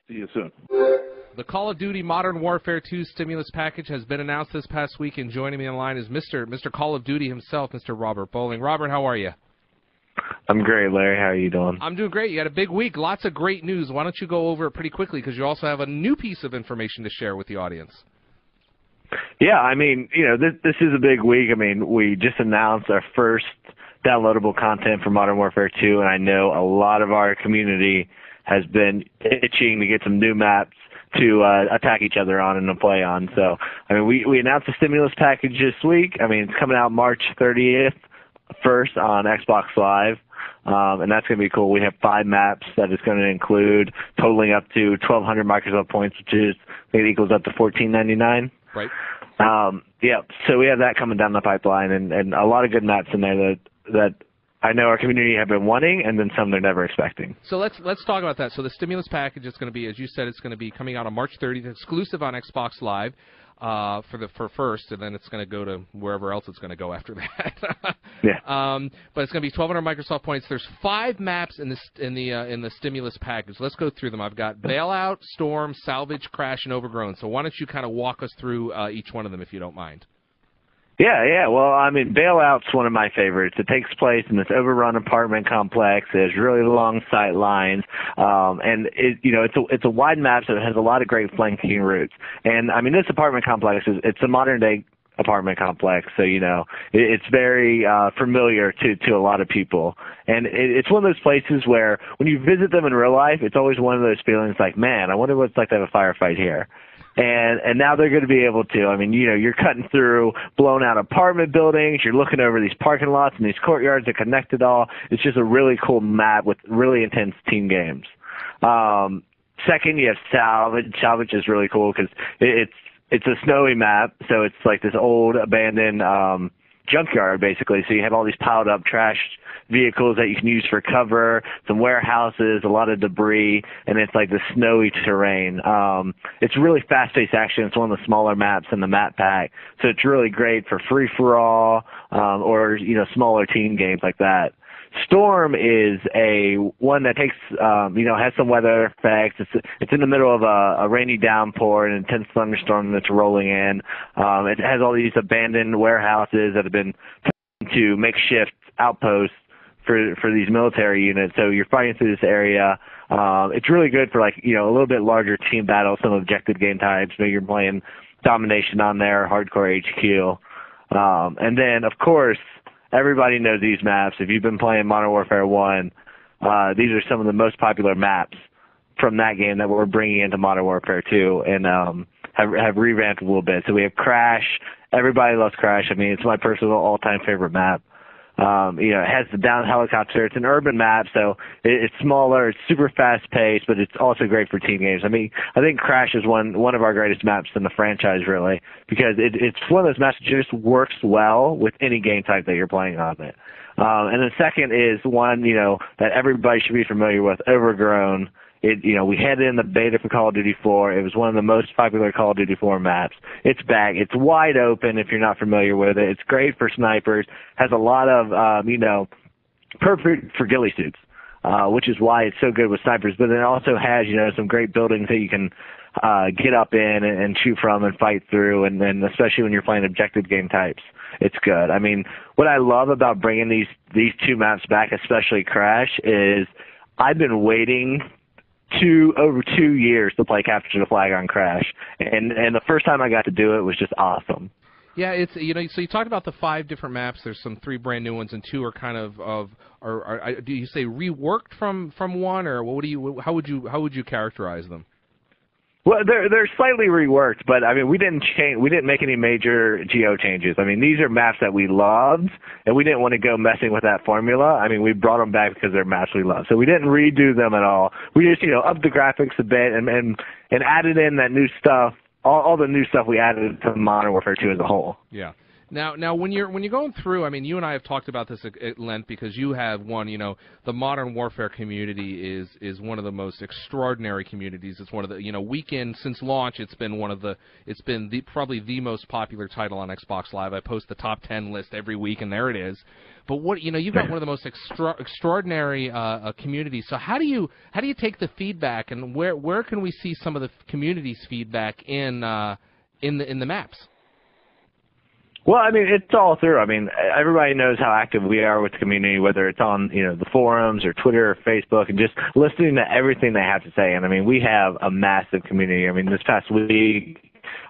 See you soon. The Call of Duty Modern Warfare 2 stimulus package has been announced this past week, and joining me online is Mr. Call of Duty himself, Mr. Robert Bowling. Robert, how are you? I'm great, Larry. How are you doing? I'm doing great. You had a big week, lots of great news. Why don't you go over it pretty quickly, because you also have a new piece of information to share with the audience. Yeah, I mean, this is a big week. I mean, we just announced our first downloadable content for Modern Warfare 2, and I know a lot of our community has been itching to get some new maps to attack each other on and to play on. So, I mean, we announced the stimulus package this week. I mean, it's coming out March 30th, first on Xbox Live, and that's going to be cool. We have 5 maps that it's going to include, totaling up to 1,200 Microsoft points, which is, I think it equals up to $14.99. Right. Yeah, so we have that coming down the pipeline, and a lot of good maps in there that I know our community have been wanting, and then some they're never expecting. So let's talk about that. So the stimulus package is going to be, as you said, it's going to be coming out on March 30th, exclusive on Xbox Live for first, and then it's going to go to wherever else it's going to go after that. Yeah. But it's going to be 1,200 Microsoft points. There's 5 maps in the stimulus package. Let's go through them. I've got Bailout, Storm, Salvage, Crash, and Overgrown. So why don't you kind of walk us through each one of them, if you don't mind? Yeah. Well, I mean, Bailout's one of my favorites. It takes place in this overrun apartment complex. There's really long sight lines, and it's a wide map, so it has a lot of great flanking routes. And I mean, this apartment complex it's a modern day apartment complex, so it's very familiar to a lot of people. And it's one of those places where when you visit them in real life, it's always one of those feelings like, man, I wonder what it's like to have a firefight here. And now they're going to be able to. I mean, you're cutting through blown out apartment buildings. You're looking over these parking lots and these courtyards that connect it all. It's just a really cool map with really intense team games. Second, you have Salvage. Salvage is really cool because it's a snowy map, so it's like this old abandoned junkyard basically. So you have all these piled up trash vehicles that you can use for cover, some warehouses, a lot of debris, and it's like the snowy terrain. It's really fast-paced action. It's one of the smaller maps in the map pack, so it's really great for free-for-all or smaller team games like that. Storm is one that takes, has some weather effects. It's in the middle of a rainy downpour, an intense thunderstorm that's rolling in. It has all these abandoned warehouses that have been turned into makeshift outposts for these military units. So you're fighting through this area. It's really good for a little bit larger team battles, some objective game types. Maybe you're playing domination on there, hardcore HQ. And then, of course, everybody knows these maps. If you've been playing Modern Warfare 1, these are some of the most popular maps from that game that we're bringing into Modern Warfare 2 and have revamped a little bit. So we have Crash. Everybody loves Crash. I mean, it's my personal all-time favorite map. It has the down helicopter. It's an urban map, so it's smaller. It's super fast-paced, but it's also great for team games. I mean, I think Crash is one of our greatest maps in the franchise, really, because it's one of those maps that just works well with any game type that you're playing on it. And then second is one, that everybody should be familiar with, Overgrown. We had it in the beta for Call of Duty 4. It was one of the most popular Call of Duty 4 maps. It's back. It's wide open if you're not familiar with it. It's great for snipers. Has a lot of, perfect for ghillie suits, which is why it's so good with snipers. But it also has, some great buildings that you can get up in and shoot from and fight through, and then especially when you're playing objective game types, it's good. I mean, what I love about bringing these 2 maps back, especially Crash, is I've been waiting over 2 years to play Capture the Flag on Crash, and the first time I got to do it was just awesome. Yeah, it's so you talked about the 5 different maps. There's some 3 brand new ones, and 2 are kind of do you say reworked from one, or how would you characterize them? Well, they're slightly reworked, but I mean, we didn't make any major geo changes. I mean, these are maps that we loved, and we didn't want to go messing with that formula. I mean, we brought them back because they're maps we love. So we didn't redo them at all. We just, upped the graphics a bit and added in that new stuff, all the new stuff we added to Modern Warfare 2 as a whole. Yeah. Now, when you're going through, I mean, you and I have talked about this at length because you have one. You know, the Modern Warfare community is one of the most extraordinary communities. It's one of the weekend since launch. It's been probably the most popular title on Xbox Live. I post the top 10 list every week, and there it is. But you've got one of the most extraordinary communities. So how do you take the feedback, and where can we see some of the community's feedback in the maps? Well, I mean, it's all through. I mean, everybody knows how active we are with the community, whether it's on, the forums or Twitter or Facebook, and just listening to everything they have to say. And I mean, we have a massive community. I mean, this past week,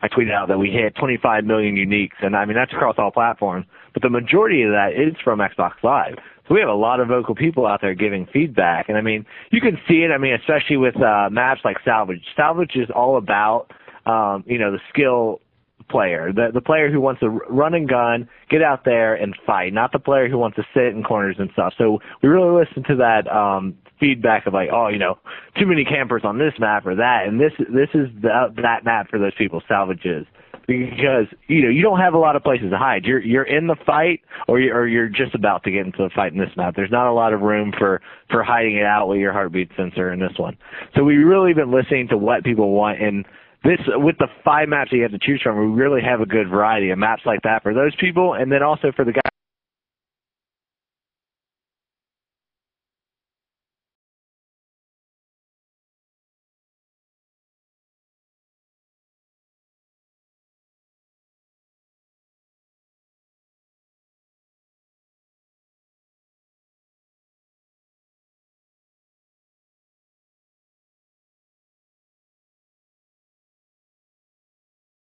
I tweeted out that we hit 25 million uniques, and I mean, that's across all platforms. But the majority of that is from Xbox Live. So we have a lot of vocal people out there giving feedback. And I mean, you can see it, I mean, especially with maps like Salvage. Salvage is all about, the skill player, the player who wants to run and gun, get out there and fight, not the player who wants to sit in corners and stuff. So we really listen to that feedback of like, too many campers on this map or that, and this is that map for those people. Salvage is, because you don't have a lot of places to hide. You're in the fight, or you're just about to get into the fight in this map. There's not a lot of room for hiding it out with your heartbeat sensor in this one. So we've really been listening to what people want, and this, with the 5 maps that you have to choose from, we really have a good variety of maps like that for those people, and then also for the guys